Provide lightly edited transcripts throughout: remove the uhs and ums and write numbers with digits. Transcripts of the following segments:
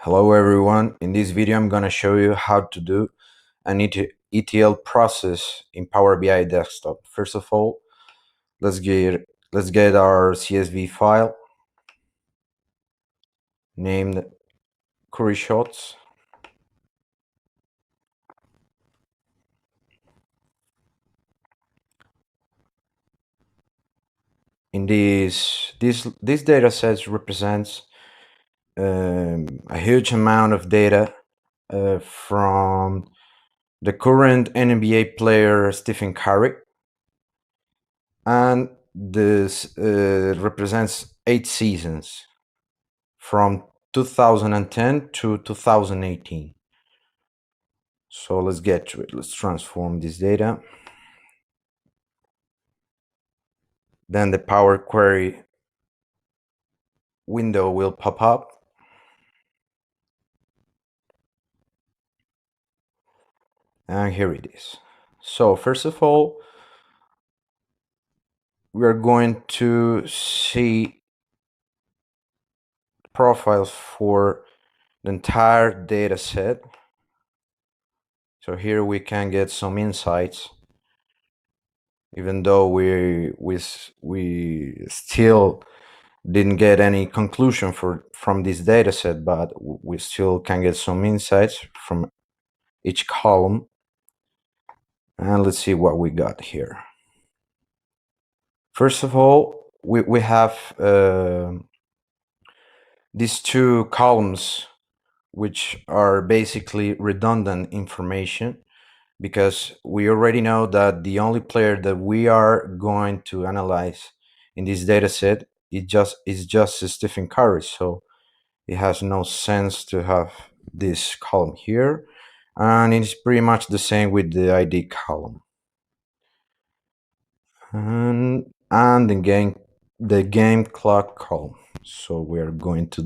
Hello everyone, in this video I'm gonna show you how to do an ETL process in Power BI desktop. First of all, let's get our CSV file named query shots. In this data set represents a huge amount of data from the current NBA player Stephen Curry, and this represents 8 seasons from 2010 to 2018. So let's get to it. Let's transform this data. Then the Power Query window will pop up. And here it is. So first of all, we're going to see profiles for the entire data set. So here we can get some insights, even though we still didn't get any conclusion from this data set, but we still can get some insights from each column. And let's see what we got here. First of all, we have these two columns, which are basically redundant information, because we already know that the only player that we are going to analyze in this data set is just Stephen Curry. So it has no sense to have this column here, and it's pretty much the same with the ID column. And the game clock column. So we're going to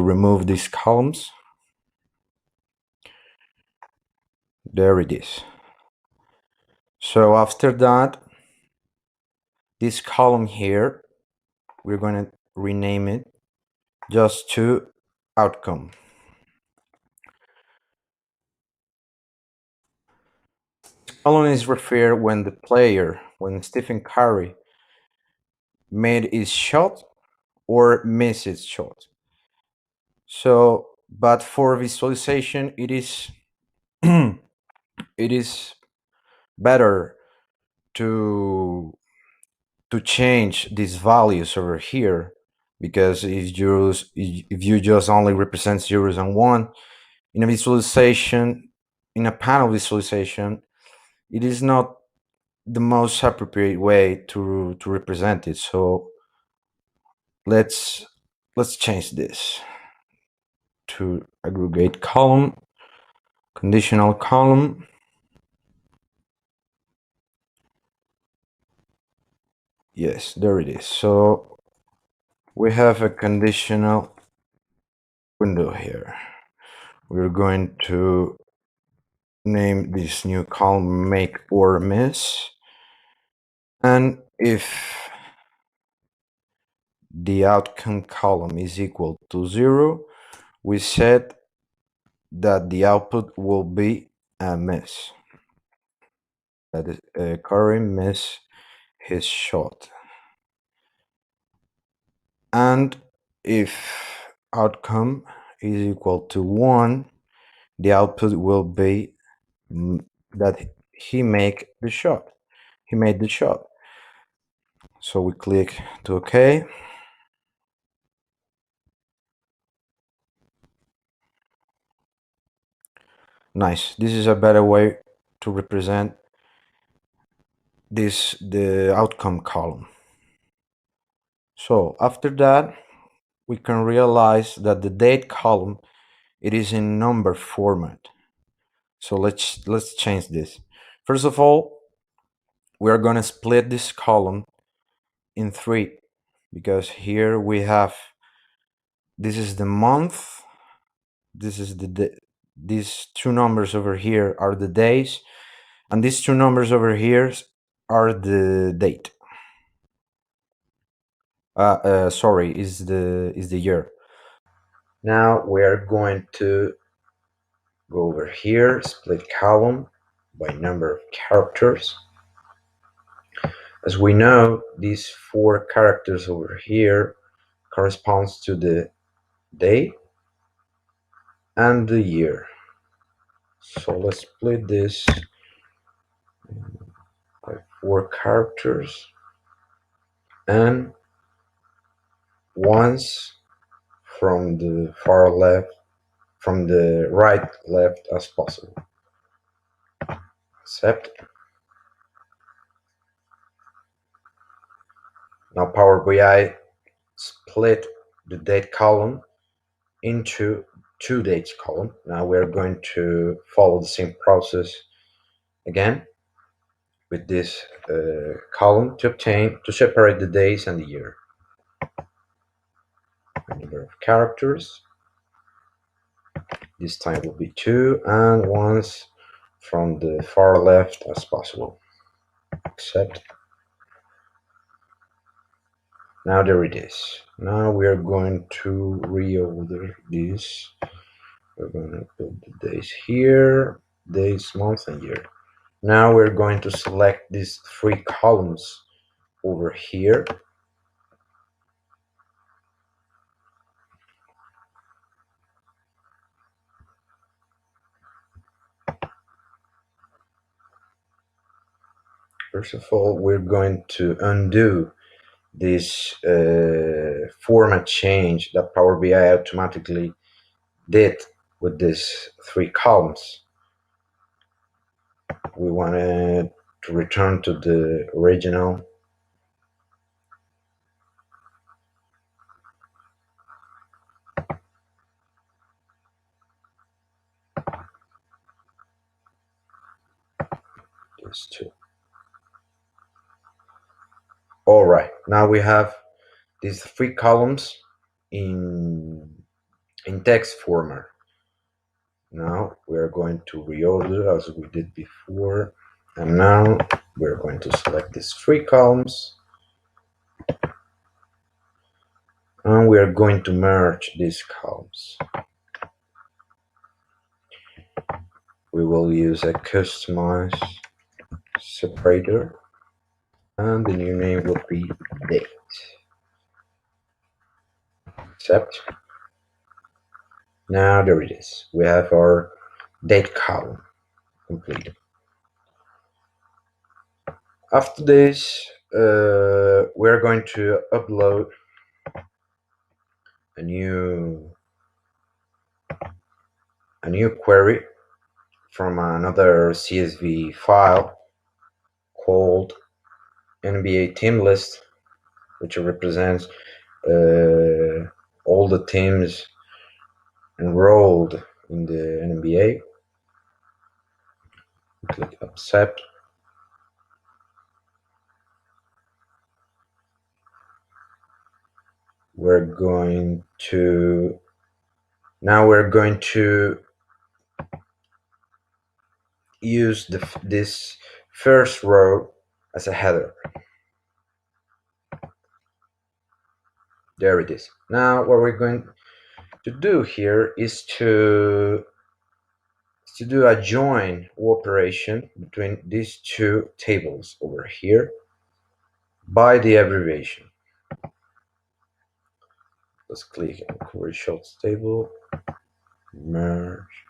remove these columns. There it is. So after that, this column here, we're going to rename it just to outcome. This column is referred when Stephen Curry made his shot or missed his shot. So, but for visualization, it is it is better to change these values over here, because if you just only represent zeros and one in a visualization, in a panel visualization, it is not the most appropriate way to represent it. So let's change this to aggregate column, conditional column. Yes, there it is. So we have a conditional window here. We're going to name this new column make or miss. And if the outcome column is equal to 0, we said that the output will be a miss. That is, Curry miss his shot. And if outcome is equal to 1, the output will be that he made the shot. So we click to OK. Nice. This is a better way to represent the outcome column. So after that, we can realize that the date column, it is in number format. So let's change this. First of all, we are going to split this column in 3, because here we have, this is the month, this is these two numbers over here are the days, and these two numbers over here are the date. Sorry, is the year. Now we're going to go over here, split column by number of characters. As we know, these 4 characters over here corresponds to the day and the year. So let's split this by 4 characters, and once from the far left, from the right left as possible. Accept. Now Power BI split the date column into 2 dates column. Now we're going to follow the same process again with this column to separate the days and the year. Number of characters. This time will be 2, and once from the far left as possible. Accept. Now there it is. Now we are going to reorder this. We're going to put the days here, days, month, and year. Now we're going to select these 3 columns over here. First of all, we're going to undo this format change that Power BI automatically did with these 3 columns. We wanted to return to the original. These 2. All right, now we have these 3 columns in text format. Now we're going to reorder as we did before, and now we're going to select these 3 columns, and we are going to merge these columns. We will use a customize separator, and the new name will be date. Accept. Now there it is. We have our date column completed. After this, we're going to upload a new query from another CSV file called NBA team list, which represents all the teams enrolled in the NBA. Click accept. We're going to use this first row as a header. There it is. Now what we're going to do here is to do a join operation between these 2 tables over here by the abbreviation. Let's click on query shots table, merge,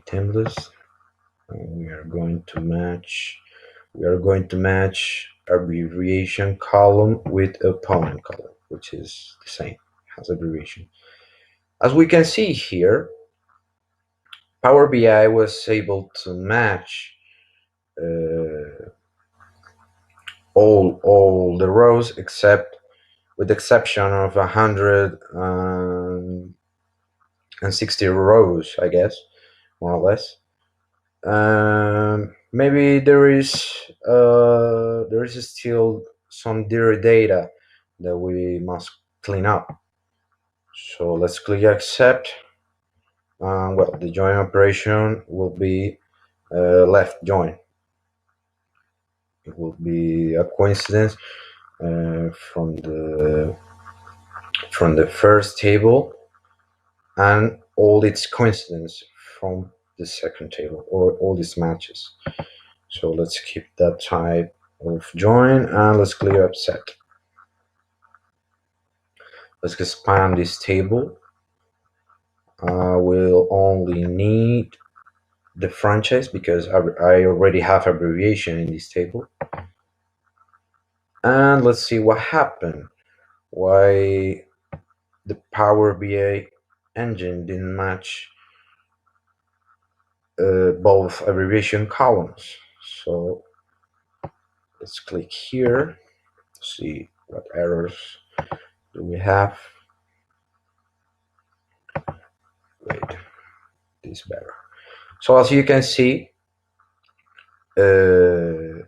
templates, and we are going to match abbreviation column with opponent column, which is the same, has abbreviation. As we can see here, Power BI was able to match all the rows except with the exception of 160 rows, I guess, more or less. Maybe there is still some dirty data that we must clean up. So let's click accept. Well, the join operation will be left join. It will be a coincidence from the first table and all its coincidence from the second table, or all its matches. So let's keep that type of join and let's clear up set. Let's expand this table. We'll only need the franchise because I already have abbreviation in this table. And let's see what happened. Why the Power BI engine didn't match both abbreviation columns. So let's click here to see what errors do we have. Wait, this better. So as you can see, there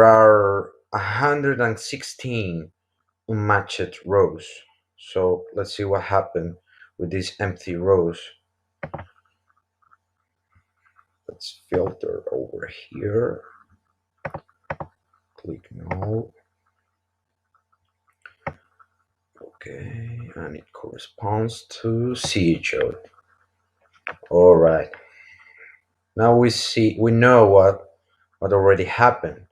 are 116 unmatched rows. So let's see what happened with these empty rows. Let's filter over here. Click no. Okay, and it corresponds to CHO. All right. Now we know what already happened.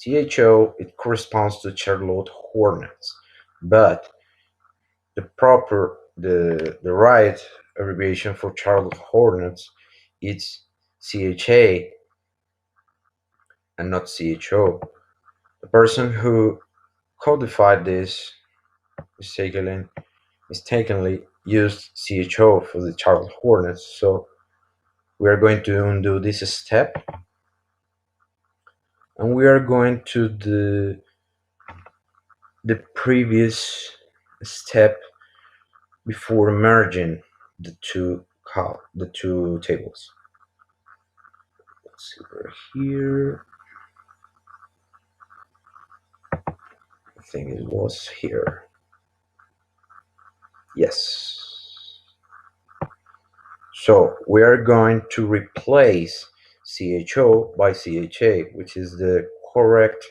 CHO, it corresponds to Charlotte Hornets, but the right abbreviation for Charlotte Hornets is CHA and not CHO. The person who codified this mistakenly used CHO for the Charlotte Hornets. So we are going to undo this step, and we are going to the previous step before merging the two tables. Let's see, we're here. I think it was here. Yes. So we are going to replace CHO by CHA, which is the correct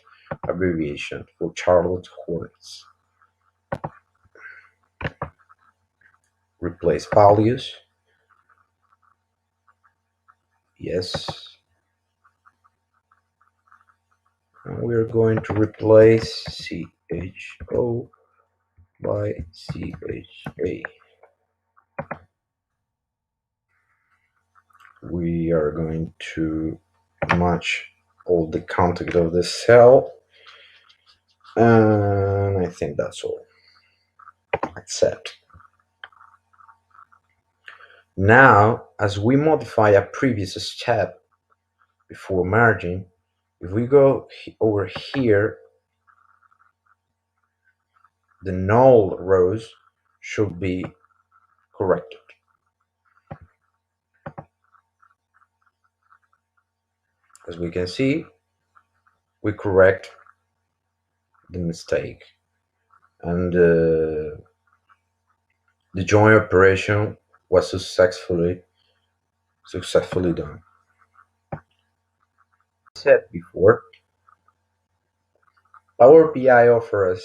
abbreviation for Charlotte Hornets. Replace values. Yes. And we're going to replace CHO by CHA. We are going to match all the content of the cell, and I think that's all. Accept. Now, as we modify a previous step before merging, if we go over here, the null rows should be corrected. As we can see, we correct the mistake, and the join operation was successfully done. As said before, Power BI offers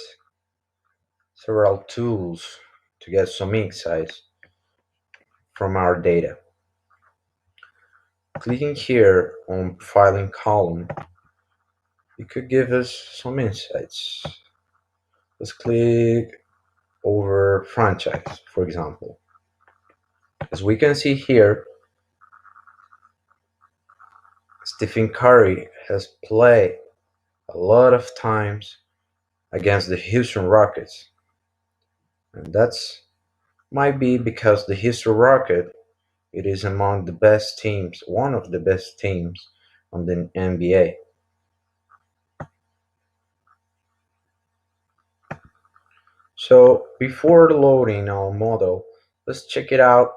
several tools to get some insights from our data. Clicking here on profiling column, it could give us some insights. Let's click over franchise, for example. As we can see here, Stephen Curry has played a lot of times against the Houston Rockets, and that's might be because the Houston Rocket, it is among the best teams, one of the best teams on the NBA. So before loading our model, let's check it out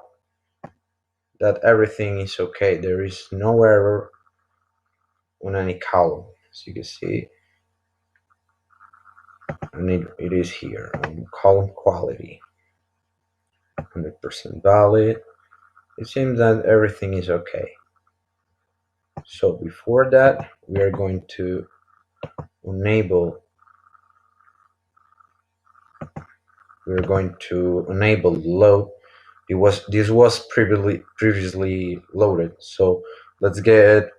that everything is okay. There is no error on any column, as you can see, and it is here on column quality, 100% valid. It seems that everything is okay. So before that, we are going to enable load. This was previously loaded. So let's get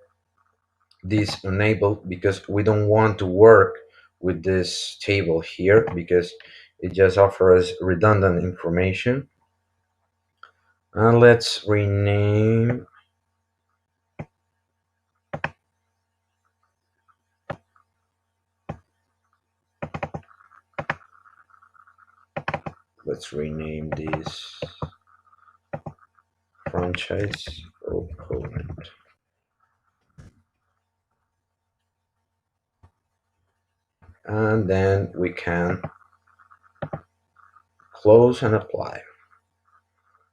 this enabled because we don't want to work with this table here because it just offers redundant information. And let's rename this franchise opponent. And then we can close and apply.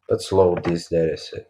Let's load this dataset.